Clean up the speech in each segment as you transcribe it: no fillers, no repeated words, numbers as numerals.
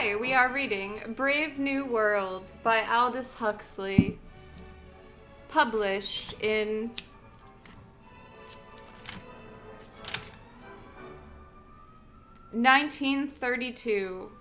Today we are reading Brave New World by Aldous Huxley, published in 1932.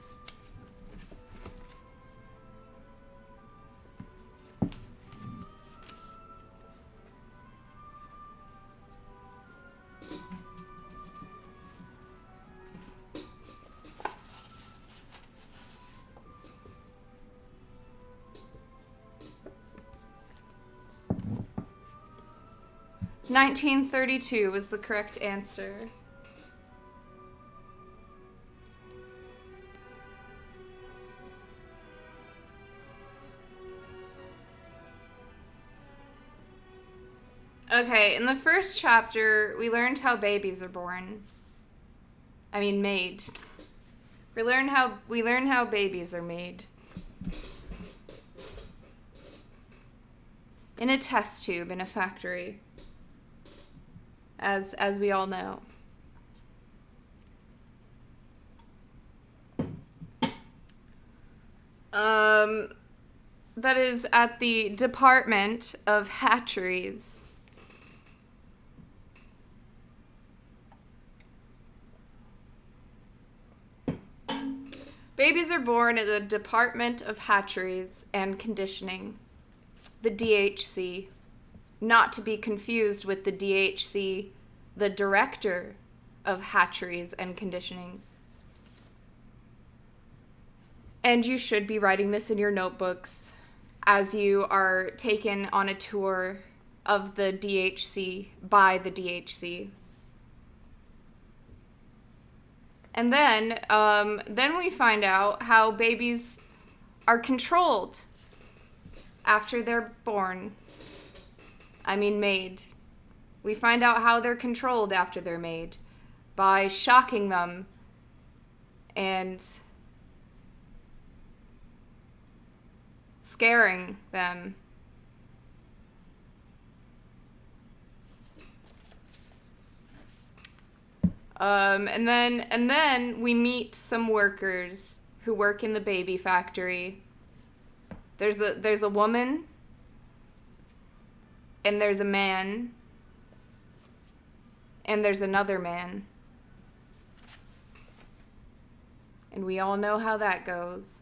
"1932 was the correct answer. Okay, in the first chapter, we learned how babies are born. Made. We learn how babies are made. In a test tube in a factory. As we all know. That is at the Department of Hatcheries. Babies are born at the Department of Hatcheries and Conditioning, the DHC, not to be confused with the DHC, the Director of Hatcheries and Conditioning. And you should be writing this in your notebooks as you are taken on a tour of the DHC by the DHC. And then we find out how babies are controlled after they're born. Made. We find out how they're controlled after they're made by shocking them and scaring them. And then we meet some workers who work in the baby factory. There's a woman, and there's a man, and there's another man. And we all know how that goes.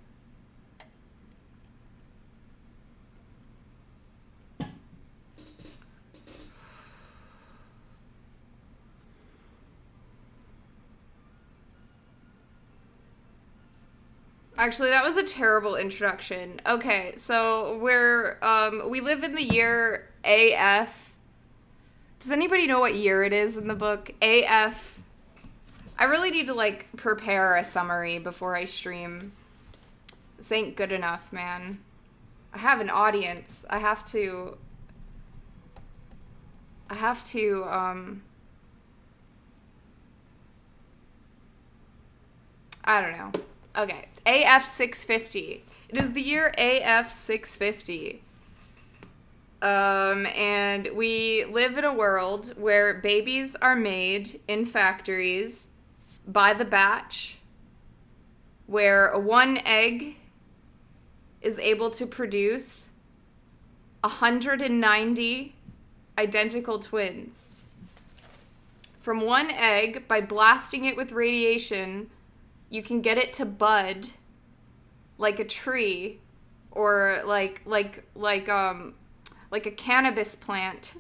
Actually, that was a terrible introduction. Okay, so we live in the year AF. Does anybody know what year it is in the book? AF. I really need to, prepare a summary before I stream. This ain't good enough, man. I have an audience. I have to, I don't know. Okay, AF 650. It is the year AF 650. And we live in a world where babies are made in factories by the batch, where one egg is able to produce 190 identical twins. From one egg, by blasting it with radiation, you can get it to bud like a tree or like a cannabis plant.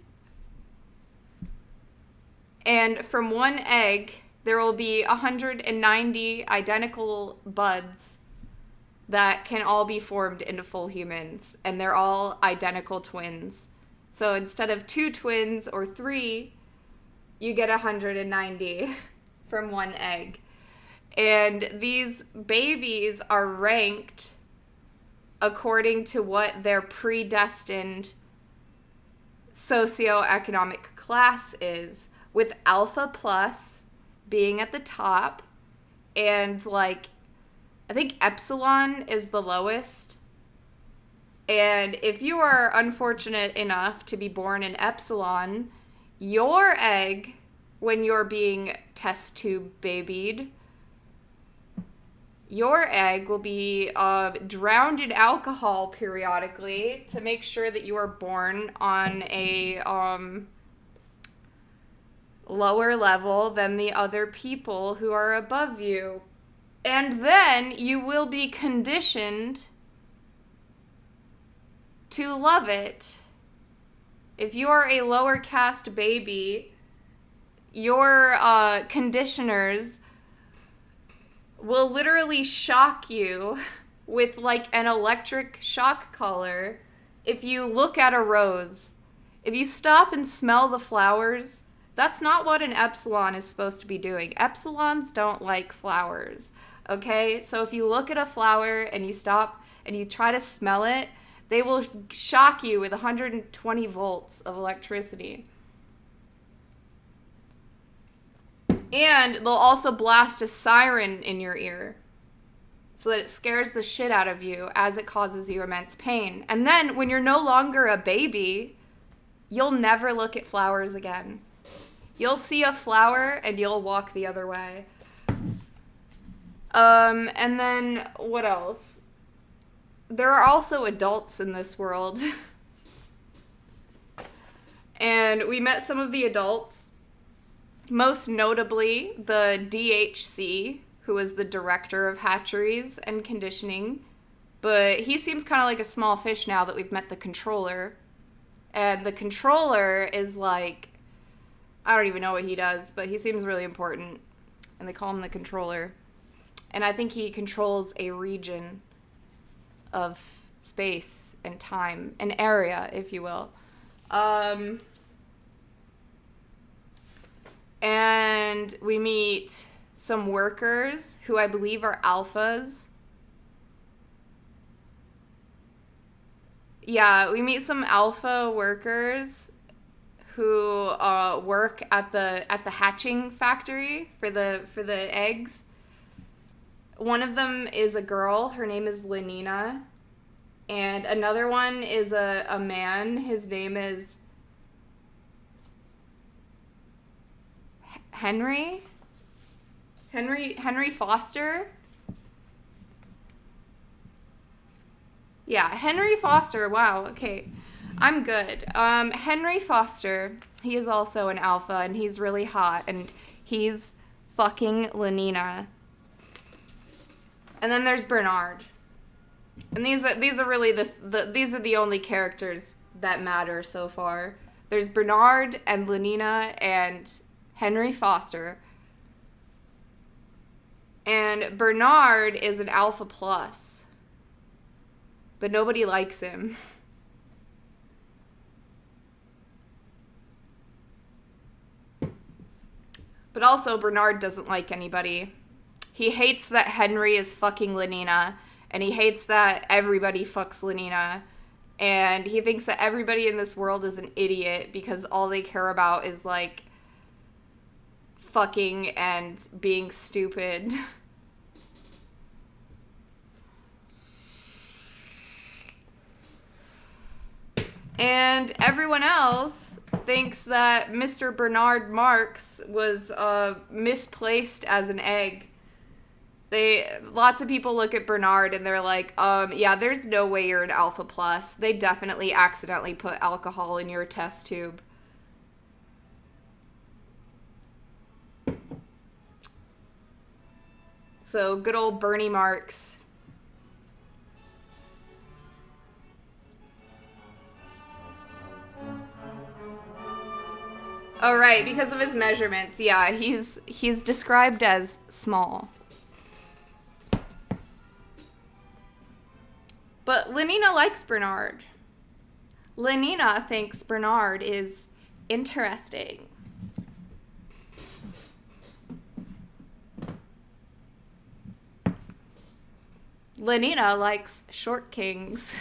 And from one egg, there will be 190 identical buds that can all be formed into full humans, and they're all identical twins. So instead of 2 twins or 3, you get 190 from one egg. And these babies are ranked according to what their predestined socioeconomic class is, with Alpha Plus being at the top, and I think Epsilon is the lowest. And if you are unfortunate enough to be born in Epsilon, your egg, when you're being test tube babied, Your egg will be drowned in alcohol periodically to make sure that you are born on a lower level than the other people who are above you. And then you will be conditioned to love it. If you are a lower caste baby, your conditioners will literally shock you with like an electric shock collar if you look at a rose. If you stop and smell the flowers, that's not what an epsilon is supposed to be doing. Epsilons don't like flowers, okay? So if you look at a flower and you stop and you try to smell it, they will shock you with 120 volts of electricity. And they'll also blast a siren in your ear so that it scares the shit out of you as it causes you immense pain. And then when you're no longer a baby, you'll never look at flowers again. You'll see a flower and you'll walk the other way. And then what else? There are also adults in this world. And we met some of the adults. Most notably, the DHC, who is the director of hatcheries and conditioning. But he seems kind of like a small fish now that we've met the controller. And the controller is like, I don't even know what he does, but he seems really important. And they call him the controller. And I think he controls a region of space and time, an area, if you will. And we meet some workers who I believe are alphas. Yeah, we meet some alpha workers who work at the hatching factory for the eggs. One of them is a girl. Her name is Lenina. And another one is a man. His name is Henry Foster. Yeah, Henry Foster. Wow, okay. I'm good. Henry Foster, he is also an alpha, and he's really hot, and he's fucking Lenina. And then there's Bernard. And these are really these are the only characters that matter so far. There's Bernard and Lenina and Henry Foster. And Bernard is an alpha plus. But nobody likes him. But also Bernard doesn't like anybody. He hates that Henry is fucking Lenina, and he hates that everybody fucks Lenina, and he thinks that everybody in this world is an idiot because all they care about is, like, fucking and being stupid. And everyone else thinks that Mr. Bernard Marx was misplaced as an egg. Lots of people look at Bernard and they're like, yeah, there's no way you're an alpha plus. They definitely accidentally put alcohol in your test tube. So good old Bernie Marx. Oh, right, because of his measurements. Yeah, he's described as small. But Lenina likes Bernard. Lenina thinks Bernard is interesting. Lenina likes short kings.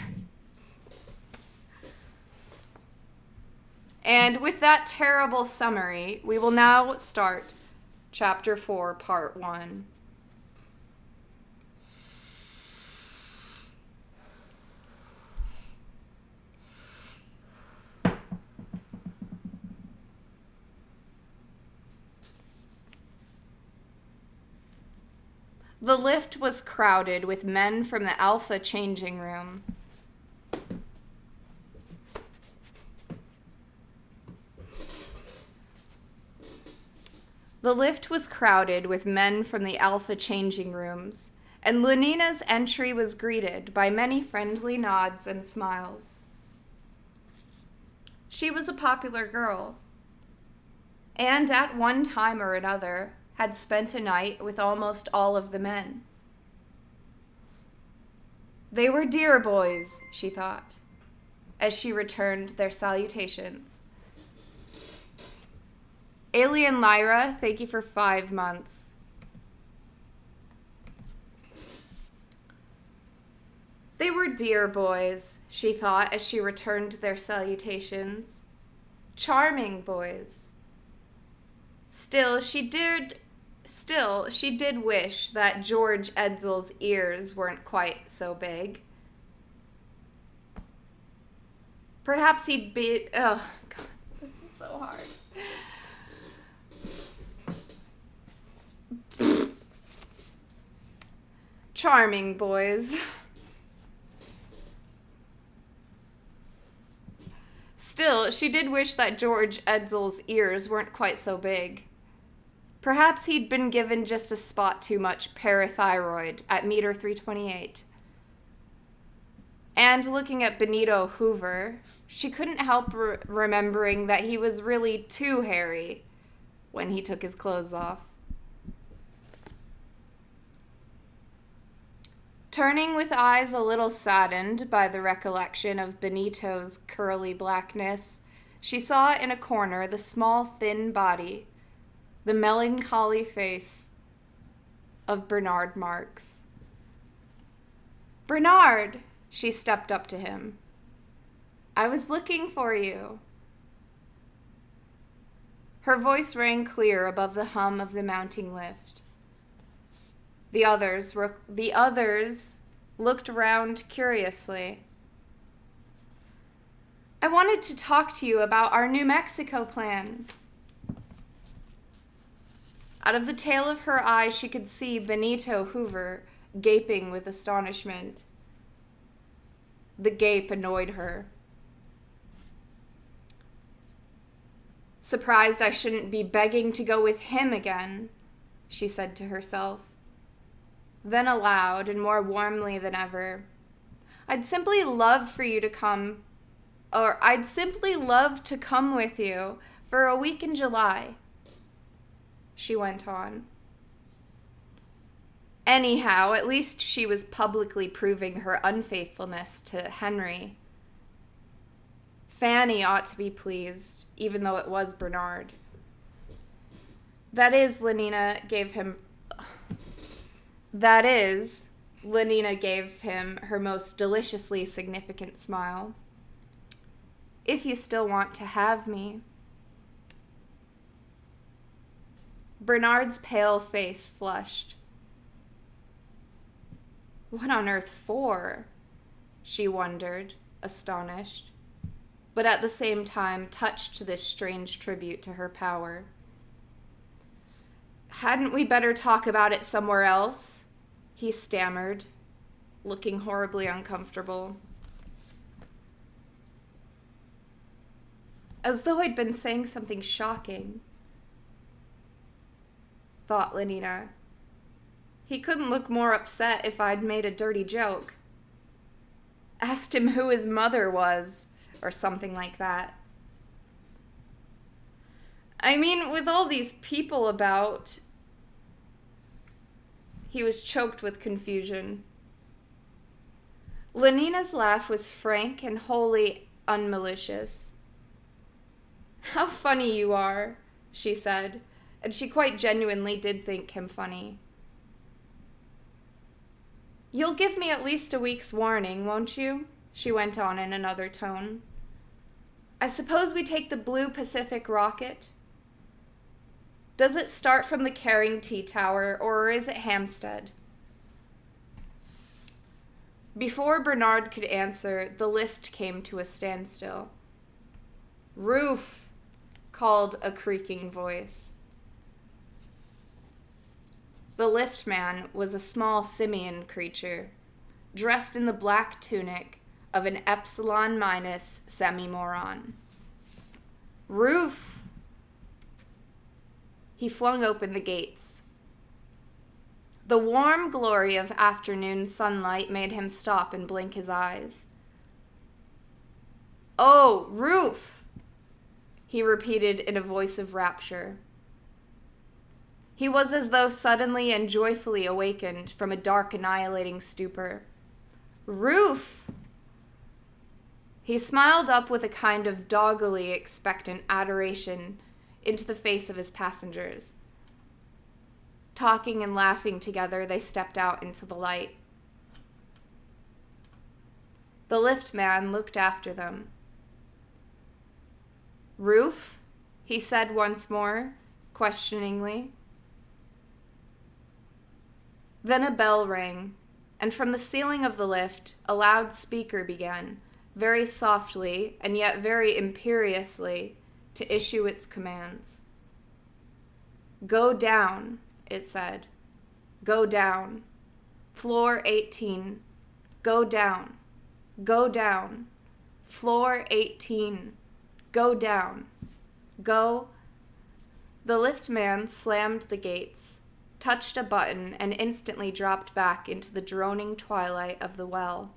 And with that terrible summary, we will now start Chapter 4, Part 1. The lift was crowded with men from the Alpha changing room. The lift was crowded with men from the Alpha changing rooms, and Lenina's entry was greeted by many friendly nods and smiles. She was a popular girl, and at one time or another had spent a night with almost all of the men. They were dear boys, she thought, as she returned their salutations. Alien Lyra, thank you for 5 months. They were dear boys, she thought as she returned their salutations. Charming boys. Still, she did wish that George Edsel's ears weren't quite so big. Perhaps he'd be... Oh, God, this is so hard. Charming boys. Still, she did wish that George Edsel's ears weren't quite so big. Perhaps he'd been given just a spot too much parathyroid at meter 328. And looking at Benito Hoover, she couldn't help remembering that he was really too hairy when he took his clothes off. Turning with eyes a little saddened by the recollection of Benito's curly blackness, she saw in a corner the small, thin body, the melancholy face of Bernard Marx. "Bernard!" She stepped up to him. "I was looking for you." Her voice rang clear above the hum of the mounting lift. The others looked around curiously. "I wanted to talk to you about our New Mexico plan." Out of the tail of her eye, she could see Benito Hoover gaping with astonishment. The gape annoyed her. "Surprised I shouldn't be begging to go with him again," she said to herself. Then aloud, and more warmly than ever, I'd simply love to come with you for a week in July," she went on. Anyhow, at least she was publicly proving her unfaithfulness to Henry. Fanny ought to be pleased, even though it was Bernard. That is, Lenina gave him her most deliciously significant smile. "If you still want to have me." Bernard's pale face flushed. What on earth for? She wondered, astonished, but at the same time touched to this strange tribute to her power. "Hadn't we better talk about it somewhere else?" he stammered, looking horribly uncomfortable. As though I'd been saying something shocking, thought Lenina. He couldn't look more upset if I'd made a dirty joke. Asked him who his mother was, or something like that. I mean, with all these people about... He was choked with confusion. Lenina's laugh was frank and wholly unmalicious. "How funny you are," she said, and she quite genuinely did think him funny. "You'll give me at least a week's warning, won't you?" she went on in another tone. "I suppose we take the Blue Pacific rocket? Does it start from the Carrington Tower, or is it Hampstead?" Before Bernard could answer, the lift came to a standstill. "Roof," called a creaking voice. The liftman was a small simian creature, dressed in the black tunic of an Epsilon minus semi-moron. Roof! He flung open the gates. The warm glory of afternoon sunlight made him stop and blink his eyes. "Oh, Roof!" he repeated in a voice of rapture. He was as though suddenly and joyfully awakened from a dark, annihilating stupor. "Roof!" He smiled up with a kind of doggily expectant adoration into the face of his passengers. Talking and laughing together, they stepped out into the light. The liftman looked after them. "Roof?" he said once more, questioningly. Then a bell rang, and from the ceiling of the lift, a loud speaker began, very softly and yet very imperiously, to issue its commands. "Go down," it said. "Go down. Floor 18. Go down. Go down. Floor 18. Go down. Go." The liftman slammed the gates, touched a button, and instantly dropped back into the droning twilight of the well.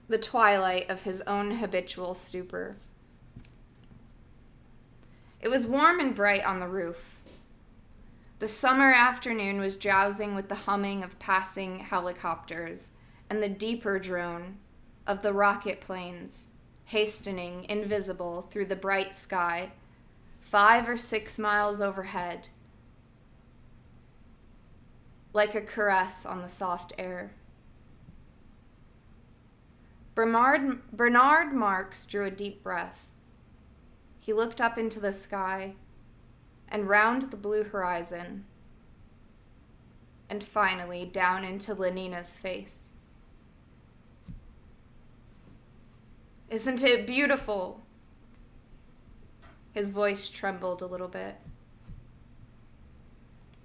The twilight of his own habitual stupor. It was warm and bright on the roof. The summer afternoon was drowsing with the humming of passing helicopters and the deeper drone of the rocket planes, hastening invisible through the bright sky, 5 or 6 miles overhead, like a caress on the soft air. Bernard Marx drew a deep breath. He looked up into the sky and round the blue horizon, and finally down into Lenina's face. "Isn't it beautiful?" His voice trembled a little bit.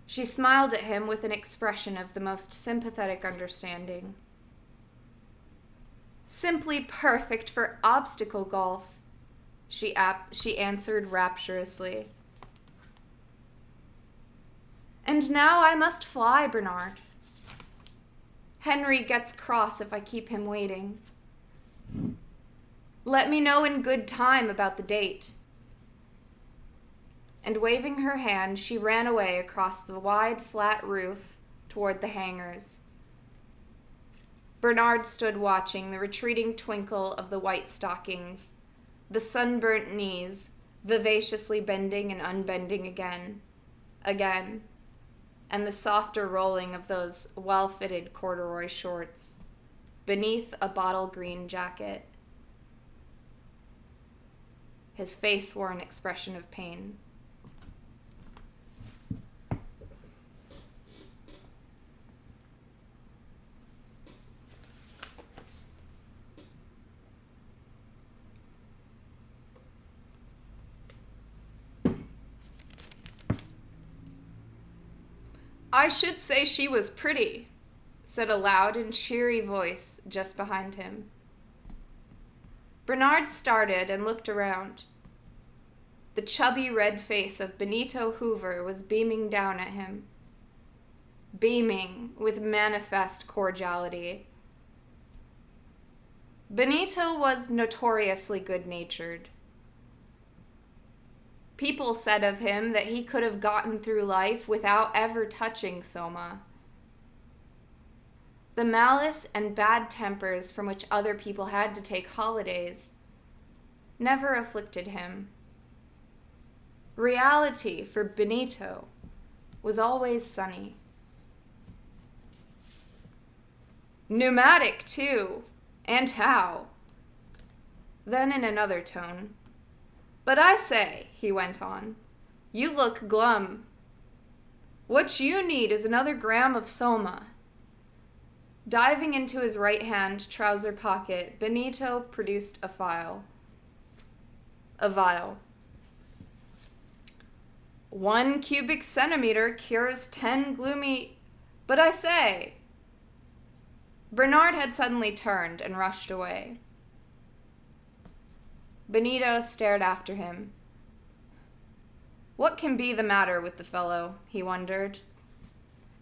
She smiled at him with an expression of the most sympathetic understanding. "Simply perfect for obstacle golf," she answered rapturously. "And now I must fly, Bernard. Henry gets cross if I keep him waiting. Let me know in good time about the date." And waving her hand, she ran away across the wide, flat roof toward the hangars. Bernard stood watching the retreating twinkle of the white stockings, the sunburnt knees vivaciously bending and unbending again, and the softer rolling of those well-fitted corduroy shorts beneath a bottle green jacket. His face wore an expression of pain. "I should say she was pretty," said a loud and cheery voice just behind him. Bernard started and looked around. The chubby red face of Benito Hoover was beaming down at him, beaming with manifest cordiality. Benito was notoriously good-natured. People said of him that he could have gotten through life without ever touching Soma. The malice and bad tempers from which other people had to take holidays never afflicted him. Reality for Benito was always sunny. "Pneumatic, too, and how." Then in another tone, "But I say," he went on, "you look glum. What you need is another gram of Soma." Diving into his right-hand trouser pocket, Benito produced a vial. 1 cubic centimeter cures 10 gloomy... But I say... Bernard had suddenly turned and rushed away. Benito stared after him. What can be the matter with the fellow, he wondered,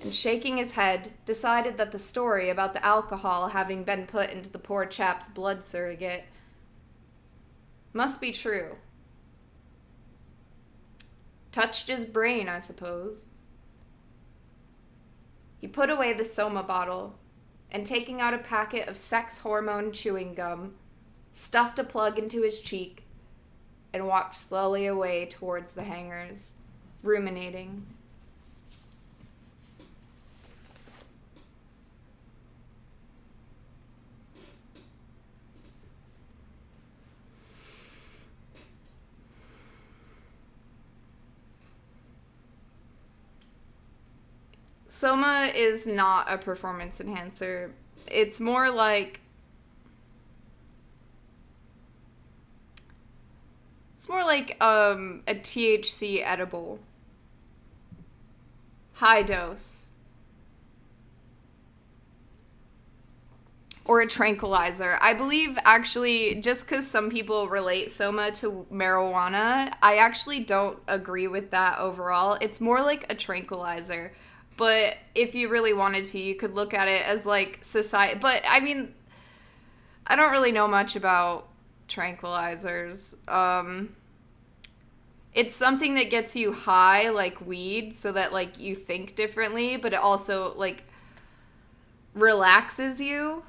and shaking his head, decided that the story about the alcohol having been put into the poor chap's blood surrogate must be true. Touched his brain, I suppose. He put away the Soma bottle, and taking out a packet of sex hormone chewing gum, stuffed a plug into his cheek, and walked slowly away towards the hangars, ruminating. Soma is not a performance enhancer. It's more like... It's more like a THC edible. High dose. Or a tranquilizer. I believe, actually, just because some people relate Soma to marijuana, I actually don't agree with that overall. It's more like a tranquilizer. But if you really wanted to, you could look at it as, like, society. But, I mean, I don't really know much about tranquilizers. It's something that gets you high, like weed, so that, like, you think differently, but it also, like, relaxes you.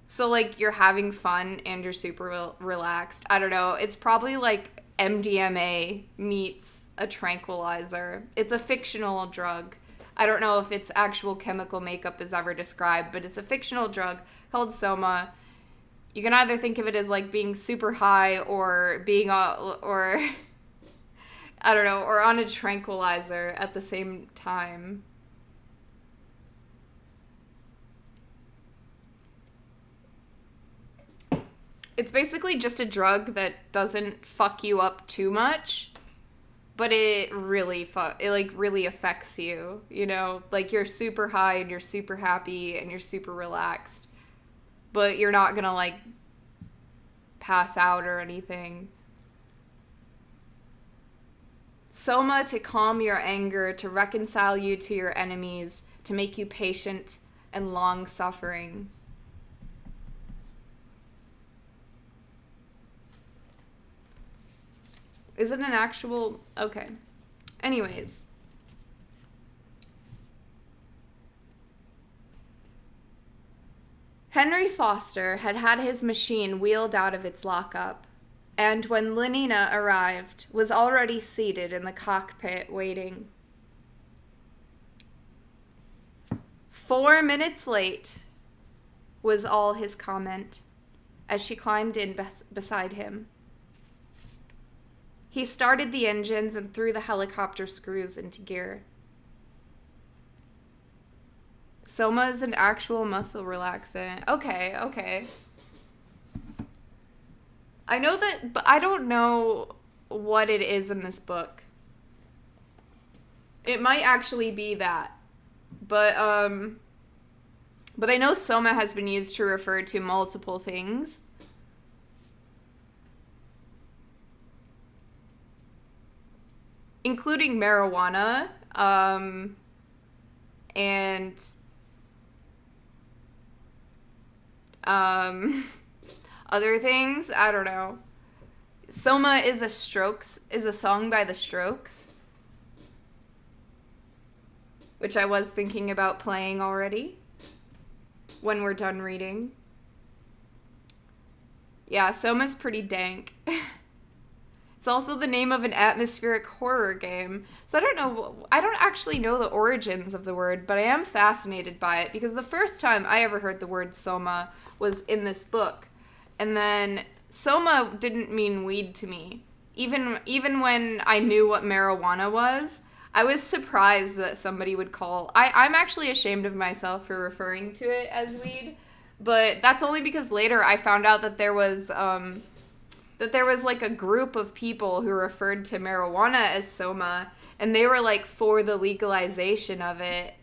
So, like, you're having fun and you're super relaxed. I don't know. It's probably, like, MDMA meets a tranquilizer. It's a fictional drug. I don't know if its actual chemical makeup is ever described, but it's a fictional drug called Soma. You can either think of it as, like, being super high or being, or, I don't know, or on a tranquilizer at the same time. It's basically just a drug that doesn't fuck you up too much. But it really really affects you, you know? Like, you're super high and you're super happy and you're super relaxed. But you're not gonna, like, pass out or anything. Soma to calm your anger, to reconcile you to your enemies, to make you patient and long-suffering. Is it an actual... Okay. Anyways. Henry Foster had had his machine wheeled out of its lockup, and when Lenina arrived, was already seated in the cockpit waiting. 4 minutes late, was all his comment, as she climbed in beside him. He started the engines and threw the helicopter screws into gear. Soma is an actual muscle relaxant. Okay. I know that, but I don't know what it is in this book. It might actually be that. But I know Soma has been used to refer to multiple things. Including marijuana, and other things. I don't know. Soma is a song by the Strokes, which I was thinking about playing already when we're done reading. Yeah, Soma's pretty dank. It's also the name of an atmospheric horror game. So I don't actually know the origins of the word, but I am fascinated by it because the first time I ever heard the word Soma was in this book. And then Soma didn't mean weed to me. Even when I knew what marijuana was, I was surprised that somebody would call... I'm actually ashamed of myself for referring to it as weed, but that's only because later I found out that there was... that there was like a group of people who referred to marijuana as Soma, and they were like for the legalization of it,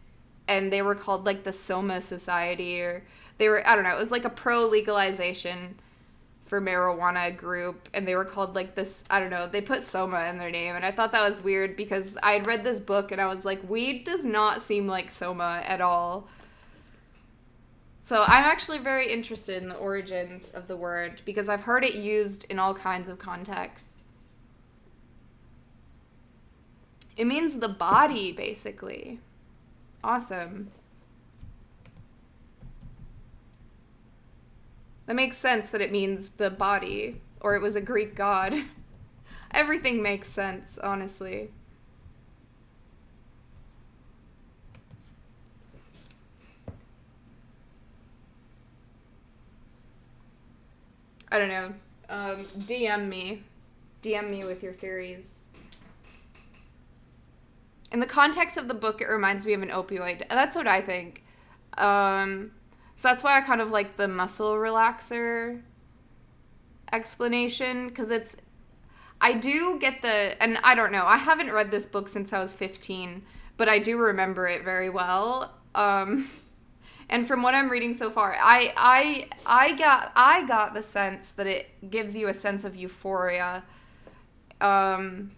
and they were called like the Soma Society, or they were, I don't know, it was like a pro legalization for marijuana group, and they were called like this, I don't know, they put Soma in their name, and I thought that was weird because I had read this book and I was like, weed does not seem like Soma at all. So I'm actually very interested in the origins of the word because I've heard it used in all kinds of contexts. It means the body, basically. Awesome. That makes sense that it means the body, or it was a Greek god. Everything makes sense, honestly. I don't know. DM me. DM me with your theories. In the context of the book, it reminds me of an opioid. That's what I think. So that's why I kind of like the muscle relaxer explanation, because I do get and I don't know, I haven't read this book since I was 15, but I do remember it very well. And from what I'm reading so far, I got the sense that it gives you a sense of euphoria, and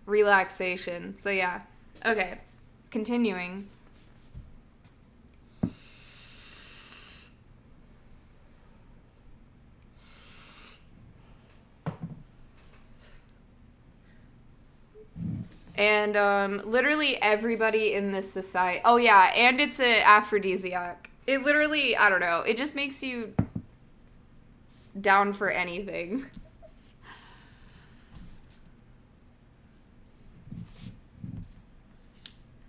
relaxation. So yeah. Okay. Continuing. And literally everybody in this society. Oh yeah, and it's an aphrodisiac. It literally, I don't know, it just makes you down for anything.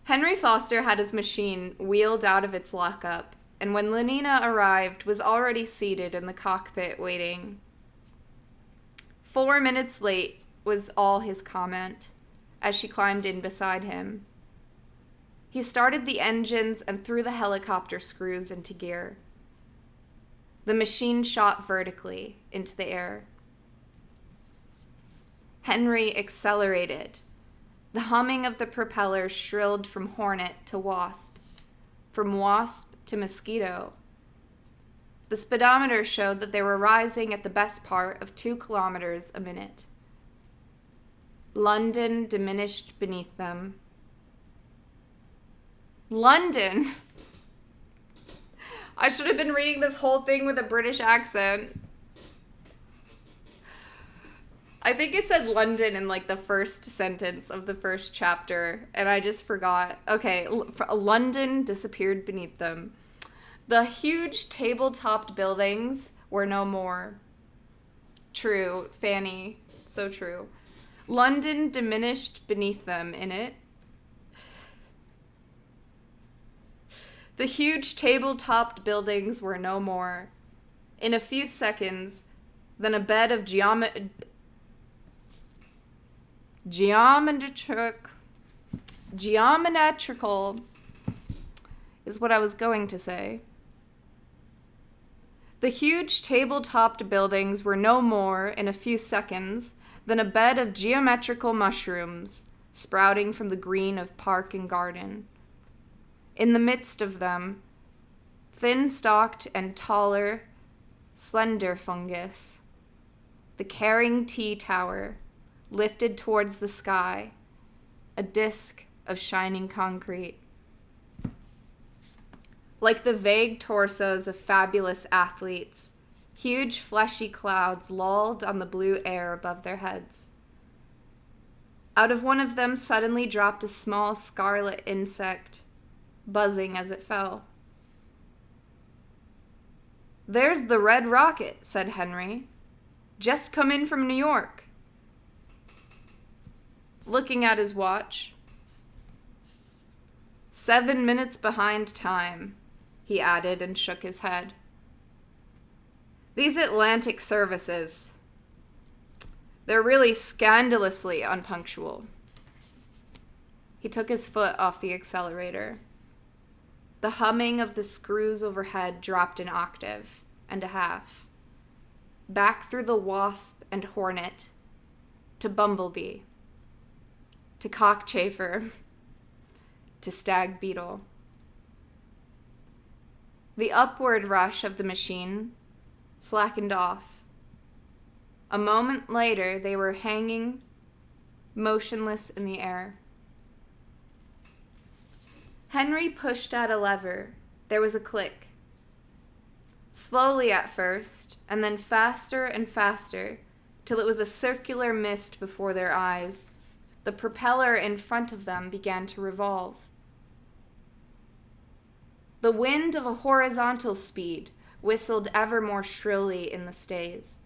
Henry Foster had his machine wheeled out of its lockup, and when Lenina arrived, was already seated in the cockpit waiting. 4 minutes late was all his comment, as she climbed in beside him. He started the engines and threw the helicopter screws into gear. The machine shot vertically into the air. Henry accelerated. The humming of the propellers shrilled from hornet to wasp, from wasp to mosquito. The speedometer showed that they were rising at the best part of 2 kilometers a minute. London diminished beneath them. London! I should have been reading this whole thing with a British accent. I think it said London in like the first sentence of the first chapter, and I just forgot. Okay, London disappeared beneath them. The huge table-topped buildings were no more. True, Fanny, so true. London diminished beneath them in it. The huge table-topped buildings were no more. In a few seconds, then a bed of geometrical is what I was going to say. The huge table-topped buildings were no more in a few seconds than a bed of geometrical mushrooms sprouting from the green of park and garden. In the midst of them, thin-stalked and taller, slender fungus, the Caring Tea Tower, lifted towards the sky, a disk of shining concrete. Like the vague torsos of fabulous athletes, huge fleshy clouds lolled on the blue air above their heads. Out of one of them suddenly dropped a small scarlet insect, buzzing as it fell. "There's the Red Rocket," said Henry. "Just come in from New York." Looking at his watch. 7 minutes behind time, he added and shook his head. These Atlantic services, they're really scandalously unpunctual. He took his foot off the accelerator. The humming of the screws overhead dropped an octave and a half. back through the wasp and hornet, to bumblebee, to cockchafer, to stag beetle. The upward rush of the machine slackened off. A moment later, they were hanging motionless in the air. Henry pushed at a lever. There was a click. Slowly at first, and then faster and faster, till it was a circular mist before their eyes. The propeller in front of them began to revolve. The wind of a horizontal speed whistled ever more shrilly in the stays.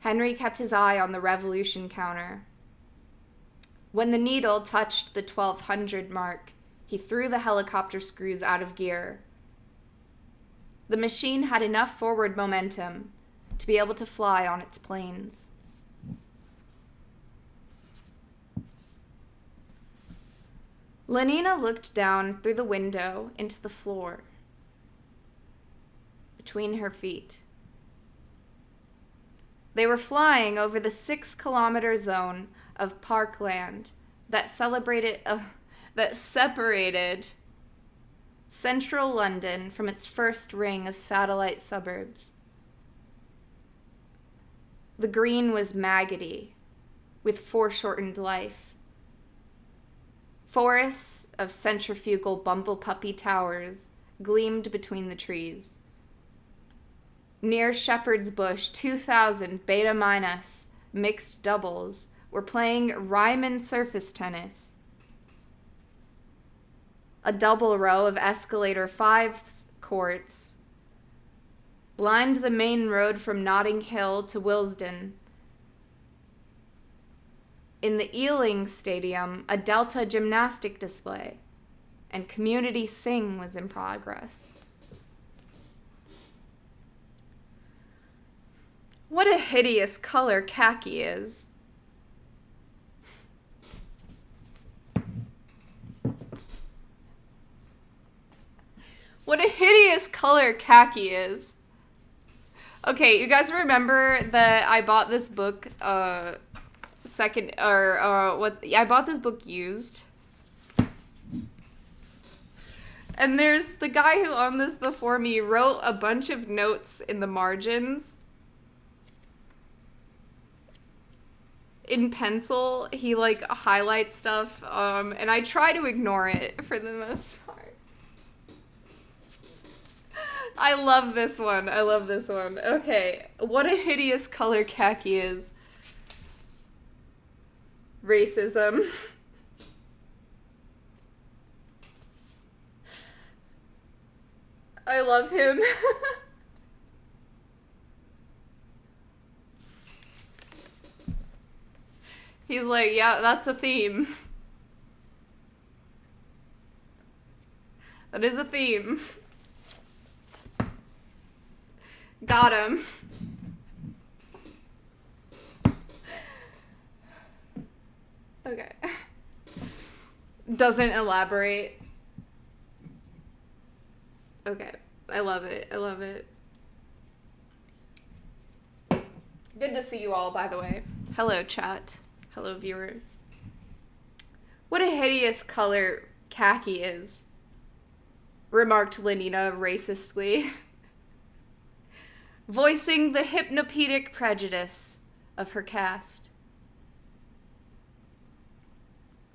Henry kept his eye on the revolution counter. When the needle touched the 1200 mark, he threw the helicopter screws out of gear. The machine had enough forward momentum to be able to fly on its planes. Lenina looked down through the window into the floor between her feet. They were flying over the 6-kilometer zone of parkland that separated central London from its first ring of satellite suburbs. The green was maggoty, with foreshortened life. Forests of centrifugal bumblepuppy towers gleamed between the trees. Near Shepherd's Bush, 2,000 Beta Minus mixed doubles were playing Ryman surface tennis. A double row of escalator 5 courts lined the main road from Notting Hill to Willesden. In the Ealing Stadium, a Delta gymnastic display and community sing was in progress. What a hideous color khaki is. What a hideous color khaki is. Okay, you guys remember that I bought this book, I bought this book used. And there's the guy who owned this before me wrote a bunch of notes in the margins. In pencil, he highlights stuff, and I try to ignore it for the most part. I love this one. Okay, what a hideous color khaki is. Racism. I love him. He's like, yeah, that's a theme. That is a theme. Got him. Okay. Doesn't elaborate. Okay. I love it. Good to see you all, by the way. Hello, chat. Hello, viewers. What a hideous color khaki is, remarked Lenina racistly, voicing the hypnopedic prejudice of her caste.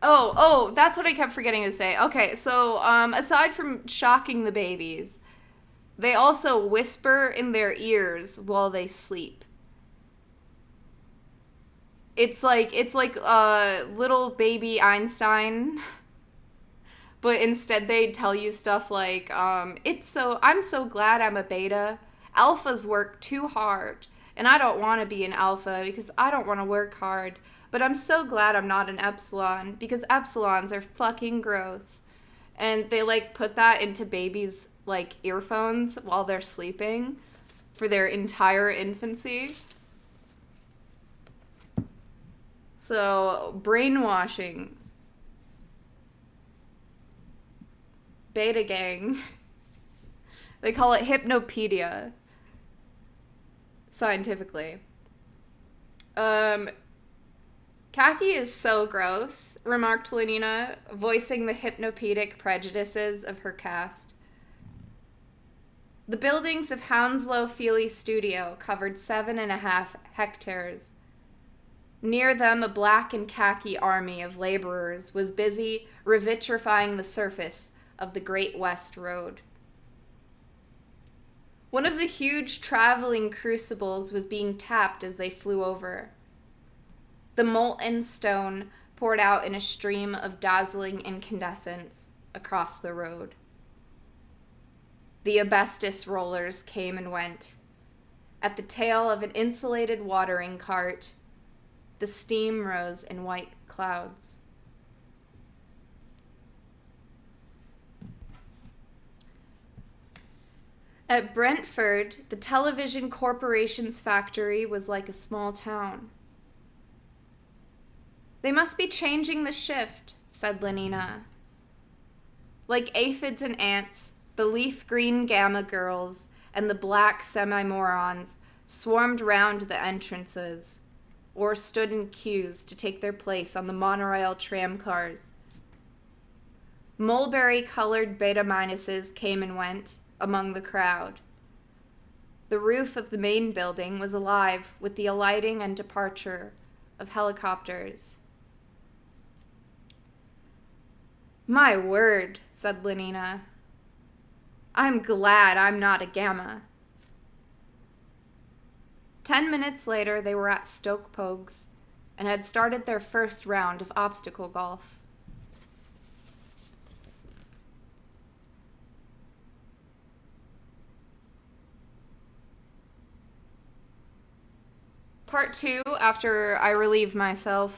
Oh, that's what I kept forgetting to say. Okay, so, aside from shocking the babies, they also whisper in their ears while they sleep. It's like little baby Einstein, but instead they tell you stuff like, I'm so glad I'm a beta. Alphas work too hard, and I don't want to be an alpha because I don't want to work hard. But I'm so glad I'm not an epsilon because epsilons are fucking gross. And they put that into babies' earphones while they're sleeping for their entire infancy. So, brainwashing. Beta gang. They call it hypnopedia. scientifically. Khaki is so gross, remarked Lenina, voicing the hypnopedic prejudices of her caste. The buildings of Hounslow Feely Studio covered 7.5 hectares. Near them, a black and khaki army of laborers was busy revitrifying the surface of the Great West Road. One of the huge traveling crucibles was being tapped as they flew over. The molten stone poured out in a stream of dazzling incandescence across the road. The asbestos rollers came and went. At the tail of an insulated watering cart, the steam rose in white clouds. At Brentford, the television corporation's factory was like a small town. They must be changing the shift, said Lenina. Like aphids and ants, the leaf green gamma girls and the black semi-morons swarmed round the entrances, or stood in queues to take their place on the monorail tram cars. Mulberry-colored beta-minuses came and went among the crowd. The roof of the main building was alive with the alighting and departure of helicopters. My word, said Lenina. I'm glad I'm not a gamma. 10 minutes later, they were at Stoke Poges and had started their first round of obstacle golf. Part 2, after I relieve myself